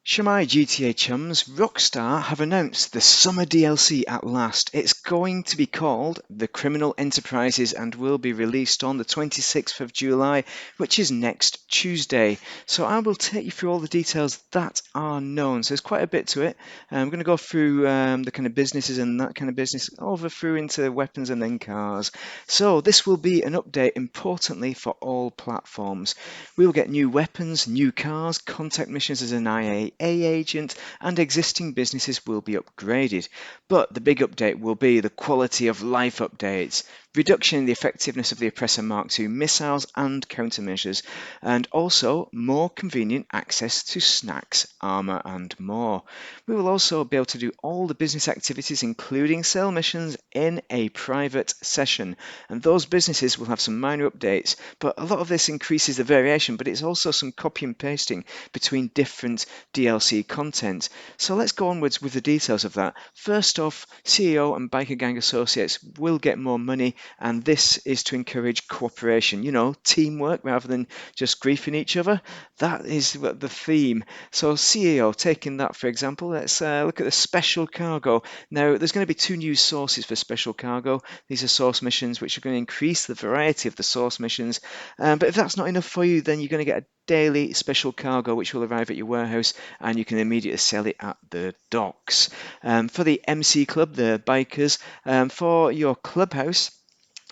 Shemai GTA chums, Rockstar have announced the summer DLC at last. It's going to be called The Criminal Enterprises and will be released on the 26th of July, which is next Tuesday. So I will take you through all the details that are known. So there's quite a bit to it. I'm going to go through the kind of businesses and that kind of business, over through into weapons and then cars. So this will be an update importantly for all platforms. We will get new weapons, new cars, contact missions as an IAA agent, and existing businesses will be upgraded. But the big update will be the quality of life updates, reduction in the effectiveness of the Oppressor Mark II missiles and countermeasures, and also more convenient access to snacks, armor, and more. We will also be able to do all the business activities, including sale missions, in a private session, and those businesses will have some minor updates, but a lot of this increases the variation, but it's also some copy and pasting between different DLC content. So let's go onwards with the details of that. First off, CEO and Biker Gang Associates will get more money, and this is to encourage cooperation, teamwork rather than just griefing each other. That is the theme. So CEO, taking that for example, let's look at the special cargo. Now, there's going to be two new sources for special cargo. These are source missions, which are going to increase the variety of the source missions. But if that's not enough for you, then you're going to get a daily special cargo, which will arrive at your warehouse, and you can immediately sell it at the docks. For the MC Club, the bikers, for your clubhouse,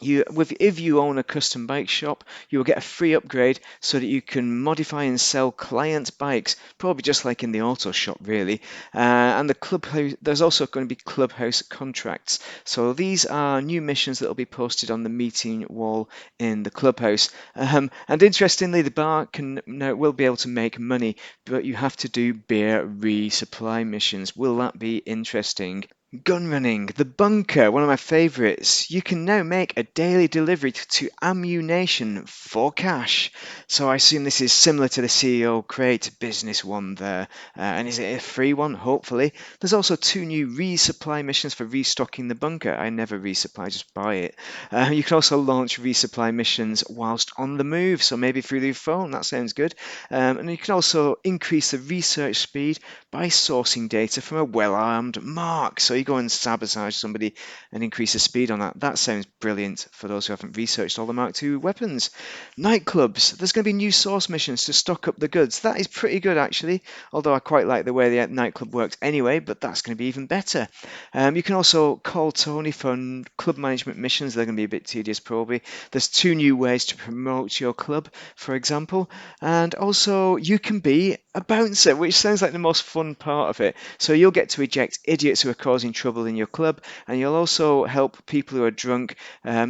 if you own a custom bike shop, you will get a free upgrade so that you can modify and sell client bikes, probably just like in the auto shop, really. And the clubhouse, there's also going to be clubhouse contracts. So these are new missions that will be posted on the meeting wall in the clubhouse. And interestingly, the bar will be able to make money, but you have to do beer resupply missions. Will that be interesting? Gun running, the bunker, one of my favourites. You can now make a daily delivery to ammunition for cash. So I assume this is similar to the CEO Crate business one there. And is it a free one? Hopefully. There's also two new resupply missions for restocking the bunker. I never resupply, just buy it. You can also launch resupply missions whilst on the move, so maybe through the phone. That sounds good. And you can also increase the research speed by sourcing data from a well-armed mark. So you go and sabotage somebody and increase the speed on that. That sounds brilliant for those who haven't researched all the Mark II weapons. Nightclubs. There's going to be new source missions to stock up the goods. That is pretty good, actually, although I quite like the way the nightclub works anyway, but that's going to be even better. You can also call Tony for club management missions. They're going to be a bit tedious, probably. There's two new ways to promote your club, for example, and also you can be a bouncer, which sounds like the most fun part of it. So you'll get to eject idiots who are causing trouble in your club, and you'll also help people who are drunk,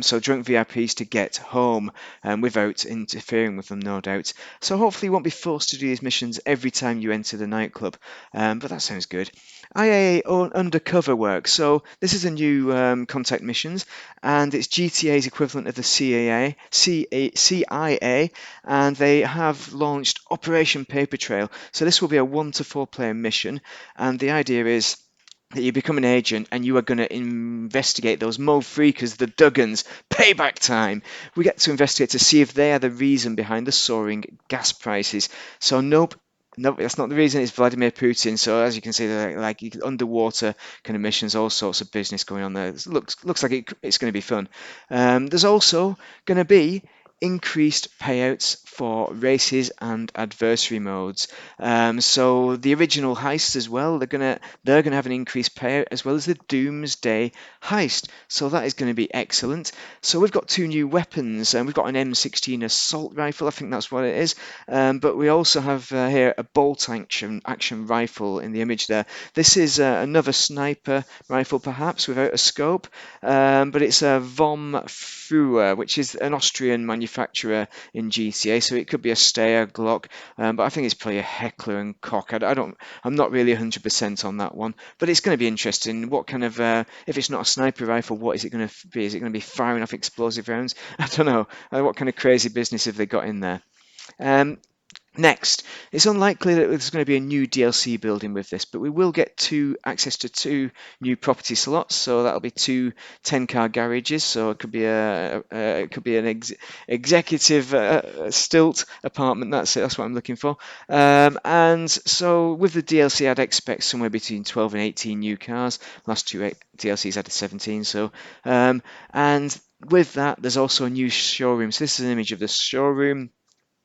so drunk VIPs, to get home without interfering with them, no doubt. So hopefully you won't be forced to do these missions every time you enter the nightclub, but that sounds good. IAA undercover work. So this is a new contact missions, and it's GTA's equivalent of the CIA, and they have launched Operation Paper Trail. So this will be a 1 to 4 player mission, and the idea is that you become an agent and you are going to investigate those Mo Freakers, the Duggans. Payback time! We get to investigate to see if they are the reason behind the soaring gas prices. So nope, that's not the reason. It's Vladimir Putin. So as you can see, like underwater kind of missions, all sorts of business going on there. It looks like it's going to be fun. There's also going to be increased payouts for races and adversary modes. So the original heist as well, they're gonna have an increased payout, as well as the Doomsday heist. So that is going to be excellent. So we've got two new weapons, and we've got an M16 assault rifle. I think that's what it is. But we also have here a bolt action rifle in the image there. This is another sniper rifle, perhaps without a scope, but it's a Vom Fuhrer, which is an Austrian manufacturer in GTA, so it could be a Steyr Glock, but I think it's probably a Heckler and Koch. I'm not really 100% on that one, but it's going to be interesting. What kind of, if it's not a sniper rifle, what is it going to be? Is it going to be firing off explosive rounds? I don't know. What kind of crazy business have they got in there? Um, Next, it's unlikely that there's going to be a new DLC building with this, but we will get access to two new property slots. So that'll be two 10-car garages. So it could be an executive stilt apartment. That's it. That's what I'm looking for. And so with the DLC, I'd expect somewhere between 12 and 18 new cars. Last two DLCs added 17. So and with that, there's also a new showroom. So this is an image of the showroom,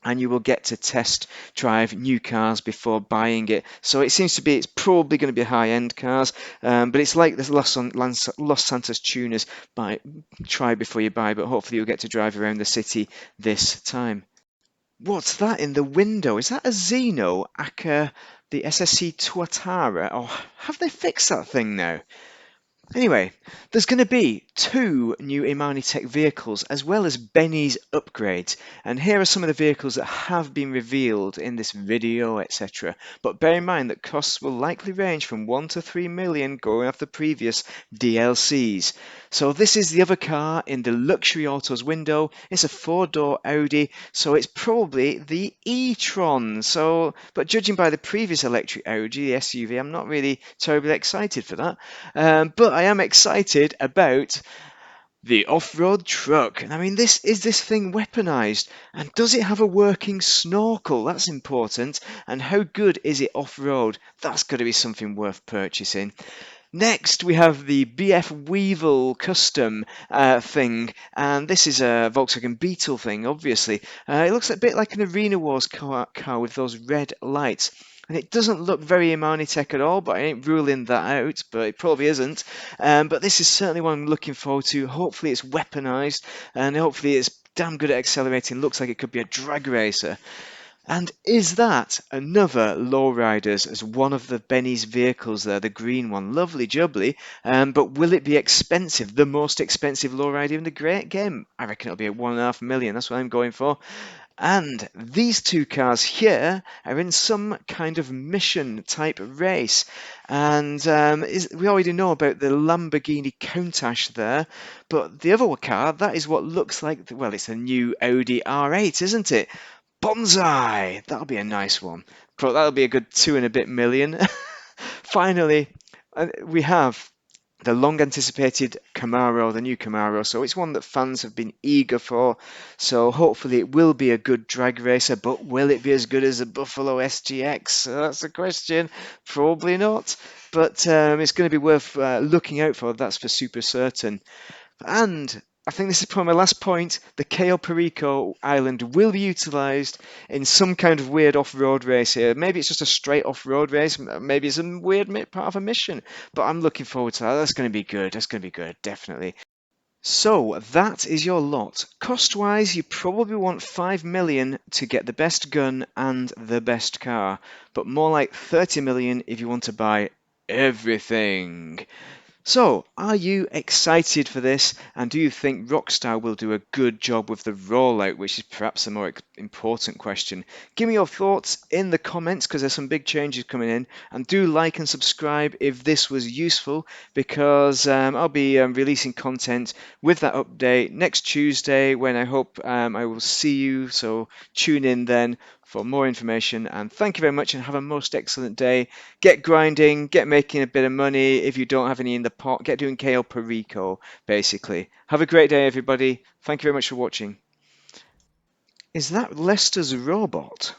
and you will get to test drive new cars before buying it. So it seems to be, it's probably going to be high-end cars, but it's like this Los Santos tuners, try before you buy, but hopefully you'll get to drive around the city this time. What's that in the window? Is that a Xeno Aka, the SSC Tuatara? Or have they fixed that thing now? Anyway, there's going to be two new Imani Tech vehicles as well as Benny's upgrades, and here are some of the vehicles that have been revealed in this video, etc. But bear in mind that costs will likely range from 1 to 3 million going off the previous DLCs. So this is the other car in the luxury autos window. It's a four-door Audi, so it's probably the e-tron. But judging by the previous electric Audi, the SUV, I'm not really terribly excited for that. But I am excited about the off-road truck. I mean, this thing weaponized? And does it have a working snorkel? That's important. And how good is it off-road? That's got to be something worth purchasing. Next, we have the BF Weevil custom thing, and this is a Volkswagen Beetle thing, obviously. It looks a bit like an Arena Wars car with those red lights. And it doesn't look very Imani Tech at all, but I ain't ruling that out, but it probably isn't. But this is certainly one I'm looking forward to. Hopefully it's weaponized, and hopefully it's damn good at accelerating. Looks like it could be a drag racer. And is that another lowriders as one of the Benny's vehicles there, the green one? Lovely jubbly. But will it be expensive? The most expensive lowrider in the great game? I reckon it'll be at 1.5 million. That's what I'm going for. And these two cars here are in some kind of mission type race. And we already know about the Lamborghini Countach there. But the other car, that is what looks like, well, it's a new Audi R8, isn't it? Bonsai! That'll be a nice one. That'll be a good 2 and a bit million. Finally, we have the long anticipated Camaro, the new Camaro. So it's one that fans have been eager for. So hopefully it will be a good drag racer, but will it be as good as the Buffalo SGX? That's the question. Probably not. But it's going to be worth looking out for, that's for super certain. And I think this is probably my last point. The Cayo Perico Island will be utilised in some kind of weird off-road race here. Maybe it's just a straight off-road race. Maybe it's a weird part of a mission. But I'm looking forward to that. That's going to be good. That's going to be good, definitely. So that is your lot. Cost-wise, you probably want 5 million to get the best gun and the best car, but more like 30 million if you want to buy everything. So, are you excited for this, and do you think Rockstar will do a good job with the rollout, which is perhaps the more important question? Give me your thoughts in the comments, because there's some big changes coming in, and do like and subscribe if this was useful, because I'll be releasing content with that update next Tuesday, when I hope I will see you, so tune in then for more information, and thank you very much and have a most excellent day. Get grinding, get making a bit of money. If you don't have any in the pot, get doing Cayo Perico, basically. Have a great day, everybody. Thank you very much for watching. Is that Lester's robot?